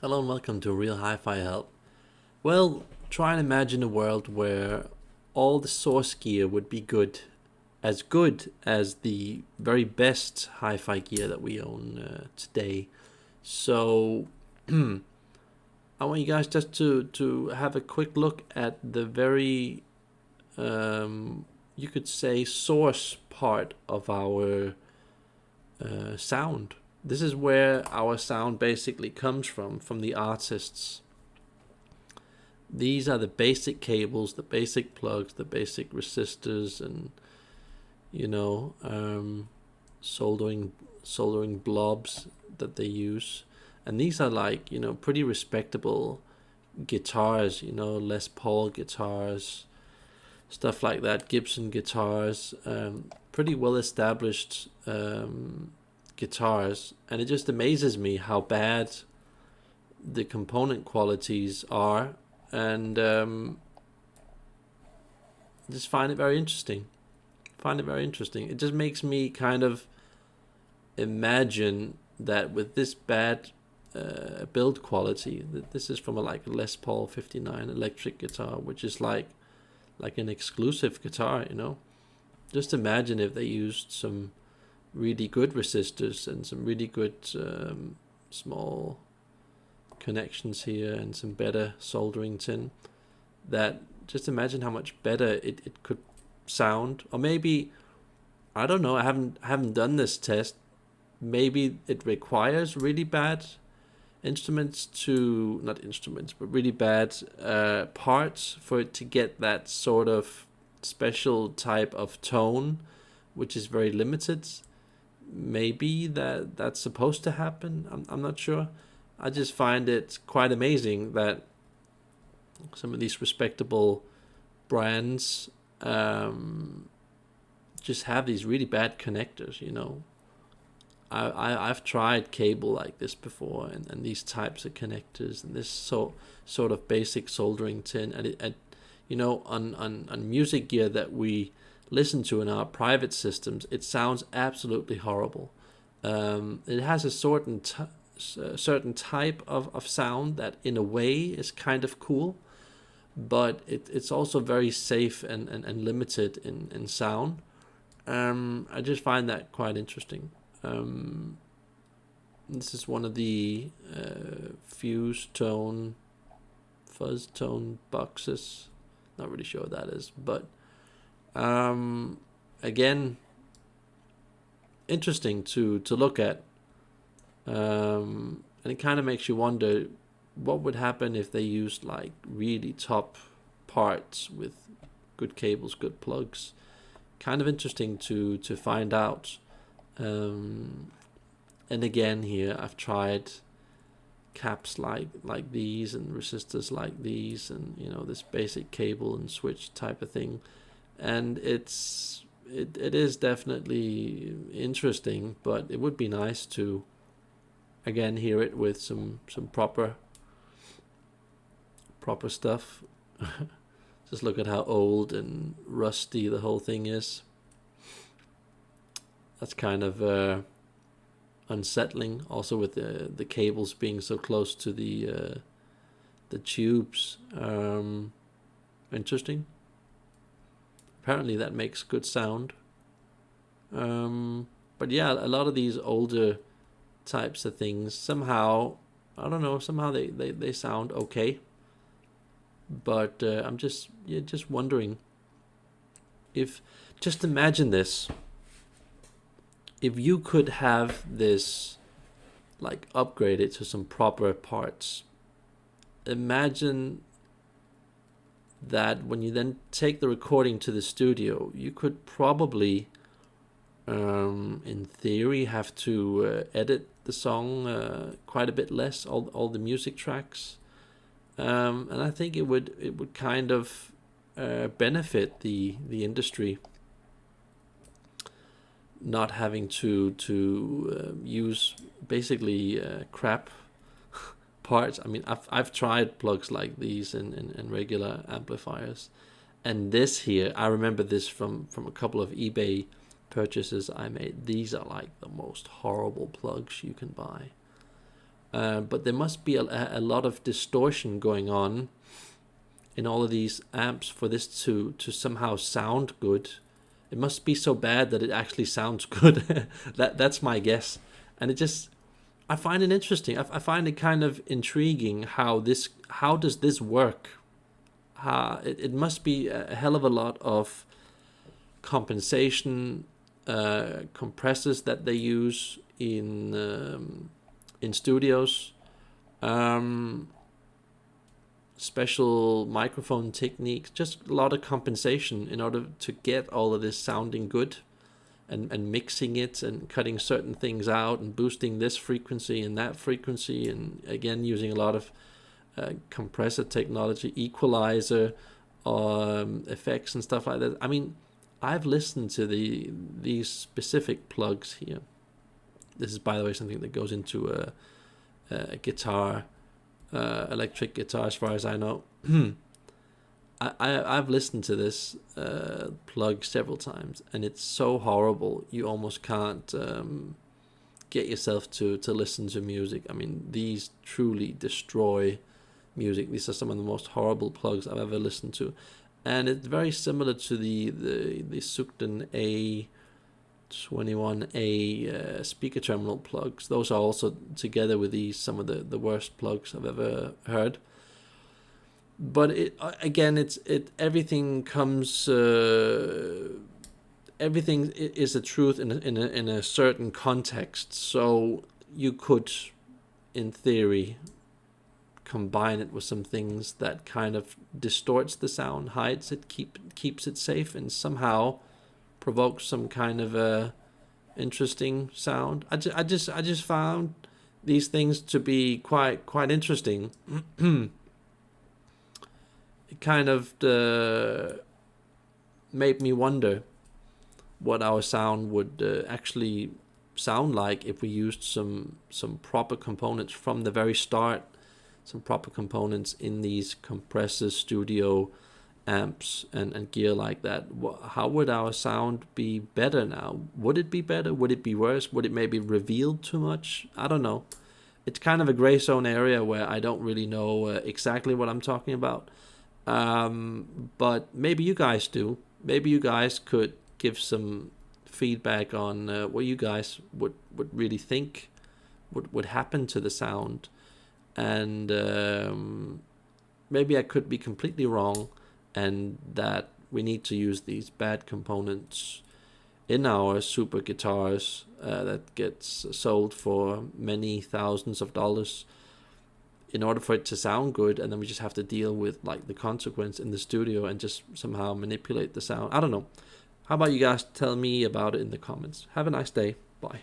Hello and welcome to Real Hi-Fi Help. Well, try and imagine a world where all the source gear would be good as the very best hi-fi gear that we own today. So I want you guys just to have a quick look at the very, you could say, source part of our sound. This is where our sound basically comes from the artists. These are the basic cables, the basic plugs, the basic resistors, and soldering blobs that they use. And these are like pretty respectable guitars. Les Paul guitars, stuff like that. Gibson guitars, pretty well established guitars, and it just amazes me how bad the component qualities are, and just find it very interesting. It just makes me kind of imagine that with this bad build quality, that this is from a Les Paul 59 electric guitar, which is like an exclusive guitar. Just imagine if they used some really good resistors and some really good small connections here and some better soldering tin. That just imagine how much better it could sound. Or maybe, I don't know, I haven't done this test. Maybe it requires really bad instruments to, not instruments, but really bad parts for it to get that sort of special type of tone, which is very limited. Maybe that's supposed to happen. I'm not sure. I just find it quite amazing that some of these respectable brands just have these really bad connectors. I've tried cable like this before, and these types of connectors and this sort of basic soldering tin, and on music gear that we listen to in our private systems, it sounds absolutely horrible. It has a certain type of sound that in a way is kind of cool, but it's also very safe and limited in sound. I just find that quite interesting. This is one of the Fuzz tone boxes. Not really sure what that is, but again, interesting to look at, and it kind of makes you wonder what would happen if they used like really top parts with good cables, good plugs. Kind of interesting to find out. And again, here I've tried caps like these and resistors like these, and this basic cable and switch type of thing, and it is definitely interesting, but it would be nice to again hear it with some proper stuff. Just look at how old and rusty the whole thing is. That's kind of unsettling, also with the cables being so close to the tubes. Interesting. Apparently that makes good sound. But yeah, a lot of these older types of things, somehow, I don't know, somehow they sound okay. But I'm just wondering if, just imagine this, if you could have this like upgraded to some proper parts. Imagine that when you then take the recording to the studio, you could probably, in theory, have to edit the song quite a bit less, all the music tracks, and I think it would kind of benefit the industry, not having to use basically crap parts. I mean, I've tried plugs like these in regular amplifiers, and this here, I remember this from a couple of eBay purchases I made. These are like the most horrible plugs you can buy. but there must be a lot of distortion going on in all of these amps for this to somehow sound good. It must be so bad that it actually sounds good. That's my guess. And I find it interesting. I find it kind of intriguing how does this work? It must be a hell of a lot of compensation, compressors that they use in studios, special microphone techniques, just a lot of compensation in order to get all of this sounding good, and mixing it and cutting certain things out and boosting this frequency and that frequency, and again using a lot of compressor technology, equalizer, effects and stuff like that. I mean, I've listened to these specific plugs here. This is, by the way, something that goes into a guitar, electric guitar, as far as I know. I've listened to this plug several times, and it's so horrible you almost can't get yourself to listen to music. I mean, these truly destroy music. These are some of the most horrible plugs I've ever listened to, and it's very similar to the Sugden A21A speaker terminal plugs. Those are also, together with these, some of the worst plugs I've ever heard. But everything comes. Everything is a truth in a certain context. So you could, in theory, combine it with some things that kind of distorts the sound, hides it, keeps it safe, and somehow provokes some kind of a interesting sound. I just found these things to be quite interesting. It kind of made me wonder what our sound would actually sound like if we used some proper components from the very start, some proper components in these compressors, studio amps and gear like that. How would our sound be better now? Would it be better? Would it be worse? Would it maybe reveal too much? I don't know. It's kind of a gray zone area where I don't really know exactly what I'm talking about. But maybe you guys do. Maybe you guys could give some feedback on what you guys would really think would happen to the sound. And maybe I could be completely wrong, and that we need to use these bad components in our super guitars that gets sold for many thousands of dollars in order for it to sound good, and then we just have to deal with like the consequence in the studio and just somehow manipulate the sound. I don't know. How about you guys tell me about it in the comments? Have a nice day. Bye.